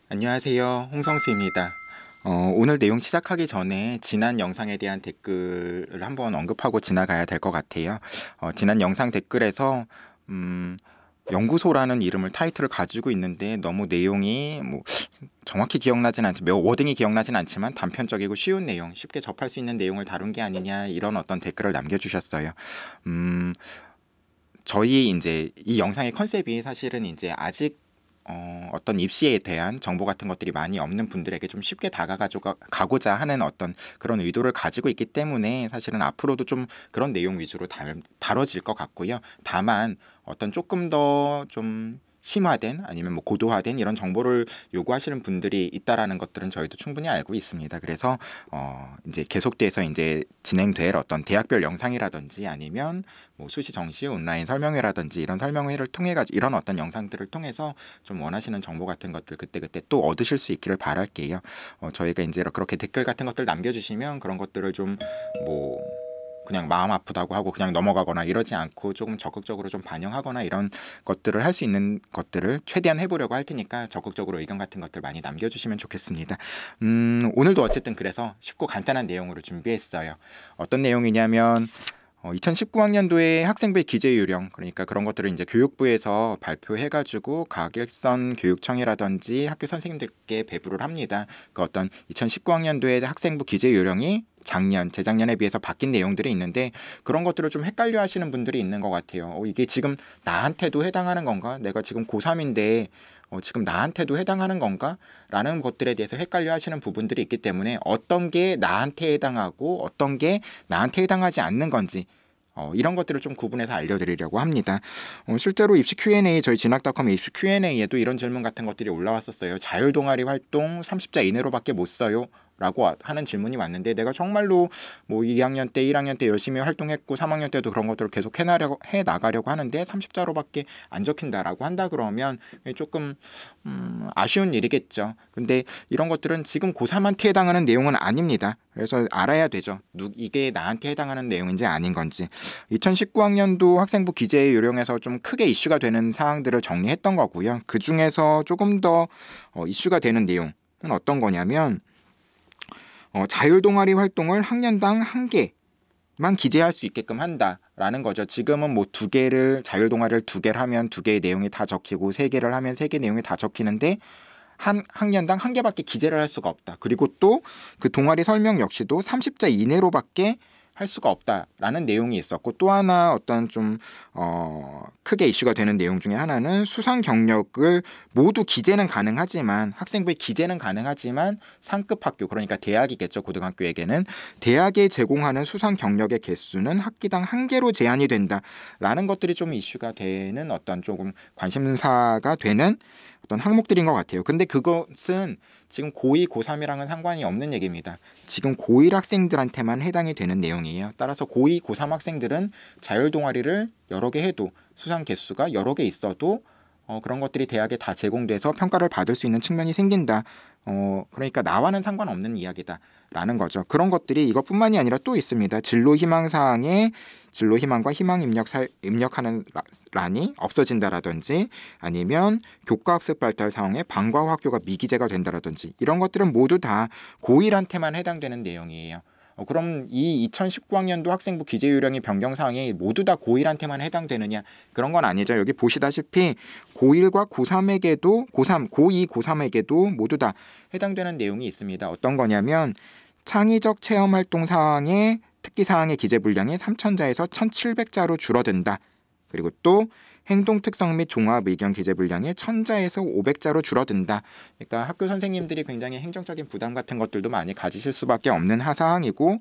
안녕하세요. 홍성수입니다. 오늘 내용 시작하기 전에 지난 영상에 대한 댓글을 한번 언급하고 지나가야 될 것 같아요. 지난 영상 댓글에서 연구소라는 이름을 타이틀을 가지고 있는데 너무 내용이 정확히 기억나진 않지만 워딩이 기억나진 않지만 단편적이고 쉬운 내용, 쉽게 접할 수 있는 내용을 다룬 게 아니냐 이런 어떤 댓글을 남겨주셨어요. 저희 이제 이 영상의 컨셉이 사실은 이제 아직 어떤 입시에 대한 정보 같은 것들이 많이 없는 분들에게 좀 쉽게 다가가고자 하는 어떤 그런 의도를 가지고 있기 때문에 사실은 앞으로도 좀 그런 내용 위주로 다뤄질 것 같고요. 다만 어떤 조금 더 좀 심화된 아니면 고도화된 이런 정보를 요구하시는 분들이 있다라는 것들은 저희도 충분히 알고 있습니다. 그래서 이제 계속돼서 이제 진행될 어떤 대학별 영상이라든지 아니면 수시 정시 온라인 설명회라든지 이런 설명회를 통해 가지고 이런 어떤 영상들을 통해서 좀 원하시는 정보 같은 것들 그때그때 또 얻으실 수 있기를 바랄게요. 저희가 이제 그렇게 댓글 같은 것들 남겨주시면 그런 것들을 좀 그냥 마음 아프다고 하고 그냥 넘어가거나 이러지 않고 조금 적극적으로 좀 반영하거나 이런 것들을 할 수 있는 것들을 최대한 해보려고 할 테니까 적극적으로 의견 같은 것들 많이 남겨주시면 좋겠습니다. 오늘도 어쨌든 그래서 쉽고 간단한 내용으로 준비했어요. 어떤 내용이냐면 2019학년도에 학생부의 기재 요령, 그러니까 그런 것들을 이제 교육부에서 발표해가지고 각 일선 교육청이라든지 학교 선생님들께 배부를 합니다. 그 어떤 2019학년도에 학생부 기재 요령이 재작년에 비해서 바뀐 내용들이 있는데 그런 것들을 좀 헷갈려 하시는 분들이 있는 것 같아요. 이게 지금 나한테도 해당하는 건가? 내가 지금 고3인데 지금 나한테도 해당하는 건가? 라는 것들에 대해서 헷갈려 하시는 부분들이 있기 때문에 어떤 게 나한테 해당하고 어떤 게 나한테 해당하지 않는 건지 이런 것들을 좀 구분해서 알려드리려고 합니다. 실제로 입시 Q&A, 저희 진학닷컴의 입시 Q&A에도 이런 질문 같은 것들이 올라왔었어요. 자율동아리 활동 30자 이내로밖에 못 써요? 라고 하는 질문이 왔는데 내가 정말로 2학년 때 1학년 때 열심히 활동했고 3학년 때도 그런 것들을 계속 해 나가려고 하는데 30자로밖에 안 적힌다라고 한다 그러면 조금 아쉬운 일이겠죠. 근데 이런 것들은 지금 고3한테 해당하는 내용은 아닙니다. 그래서 알아야 되죠. 이게 나한테 해당하는 내용인지 아닌 건지. 2019학년도 학생부 기재 요령에서 좀 크게 이슈가 되는 사항들을 정리했던 거고요. 그 중에서 조금 더 이슈가 되는 내용은 어떤 거냐면 자율동아리 활동을 학년당 1개만 기재할 수 있게끔 한다라는 거죠. 지금은 2개를 자율동아리를 2개를 하면 2개의 내용이 다 적히고 3개를 하면 3개 내용이 다 적히는데 한 학년당 1개밖에 기재를 할 수가 없다. 그리고 또 그 동아리 설명 역시도 30자 이내로밖에 할 수가 없다라는 내용이 있었고 또 하나 어떤 좀 크게 이슈가 되는 내용 중에 하나는 수상 경력을 모두 기재는 가능하지만 학생부의 기재는 가능하지만 상급 학교 그러니까 대학이겠죠. 고등학교에게는 대학에 제공하는 수상 경력의 개수는 학기당 1개로 제한이 된다라는 것들이 좀 이슈가 되는 어떤 조금 관심사가 되는 어떤 항목들인 것 같아요. 근데 그것은 지금 고2, 고3이랑은 상관이 없는 얘기입니다. 지금 고1 학생들한테만 해당이 되는 내용이에요. 따라서 고2, 고3 학생들은 자율동아리를 여러 개 해도 수상 개수가 여러 개 있어도 그런 것들이 대학에 다 제공돼서 평가를 받을 수 있는 측면이 생긴다. 그러니까 나와는 상관없는 이야기다라는 거죠. 그런 것들이 이것뿐만이 아니라 또 있습니다. 진로 희망 사항에 진로 희망과 희망 입력하는 란이 없어진다라든지 아니면 교과 학습 발달 사항에 방과후 학교가 미기재가 된다라든지 이런 것들은 모두 다 고1한테만 해당되는 내용이에요. 그럼 이 2019학년도 학생부 기재 요령의 변경 사항이 모두 다 고1한테만 해당되느냐? 그런 건 아니죠. 여기 보시다시피 고1과 고3에게도 고2, 고3에게도 모두 다 해당되는 내용이 있습니다. 어떤 거냐면 창의적 체험 활동 사항의 특기 사항의 기재 분량이 3,000자에서 1,700자로 줄어든다. 그리고 또 행동 특성 및 종합 의견 기재 분량이 1,000자에서 500자로 줄어든다. 그러니까 학교 선생님들이 굉장히 행정적인 부담 같은 것들도 많이 가지실 수밖에 없는 사항이고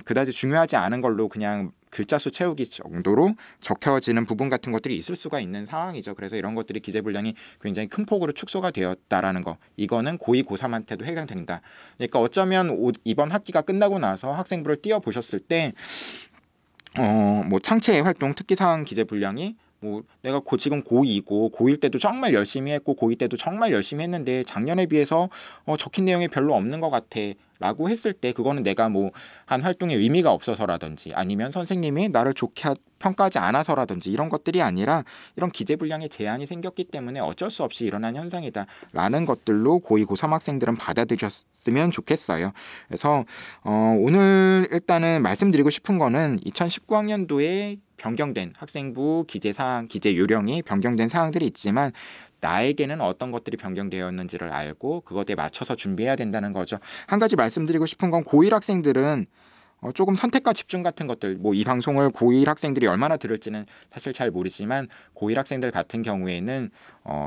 그다지 중요하지 않은 걸로 그냥 글자 수 채우기 정도로 적혀지는 부분 같은 것들이 있을 수가 있는 상황이죠. 그래서 이런 것들이 기재 분량이 굉장히 큰 폭으로 축소가 되었다라는 거. 이거는 고2, 고3한테도 해당된다. 그러니까 어쩌면 이번 학기가 끝나고 나서 학생부를 띄워보셨을 때 창체 활동 특기사항 기재 분량이 내가 지금 고2고 고1 때도 정말 열심히 했고 고2 때도 정말 열심히 했는데 작년에 비해서 적힌 내용이 별로 없는 것 같아 라고 했을 때 그거는 내가 뭐 한 활동에 의미가 없어서라든지 아니면 선생님이 나를 좋게 평가하지 않아서라든지 이런 것들이 아니라 이런 기재분량에 제한이 생겼기 때문에 어쩔 수 없이 일어난 현상이다라는 것들로 고2, 고3 학생들은 받아들였으면 좋겠어요. 그래서 오늘 일단은 말씀드리고 싶은 거는 2019학년도에 변경된 학생부 기재사항, 기재요령이 변경된 사항들이 있지만 나에게는 어떤 것들이 변경되었는지를 알고 그것에 맞춰서 준비해야 된다는 거죠. 한 가지 말씀드리고 싶은 건 고1 학생들은 조금 선택과 집중 같은 것들, 뭐 이 방송을 고1 학생들이 얼마나 들을지는 사실 잘 모르지만 고1 학생들 같은 경우에는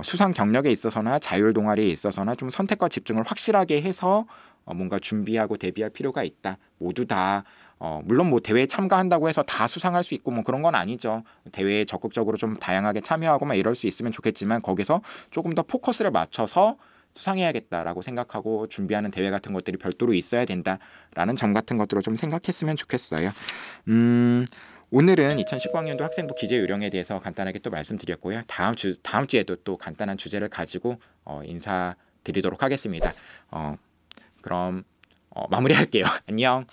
수상 경력에 있어서나 자율 동아리에 있어서나 좀 선택과 집중을 확실하게 해서 뭔가 준비하고 대비할 필요가 있다. 모두 다 물론 뭐 대회에 참가한다고 해서 다 수상할 수 있고 뭐 그런 건 아니죠. 대회에 적극적으로 좀 다양하게 참여하고 막 이럴 수 있으면 좋겠지만 거기서 조금 더 포커스를 맞춰서 수상해야겠다라고 생각하고 준비하는 대회 같은 것들이 별도로 있어야 된다라는 점 같은 것들을 좀 생각했으면 좋겠어요. 오늘은 2019학년도 학생부 기재 요령에 대해서 간단하게 또 말씀드렸고요. 다음 주에도 또 간단한 주제를 가지고 인사드리도록 하겠습니다. 그럼 마무리할게요. 안녕.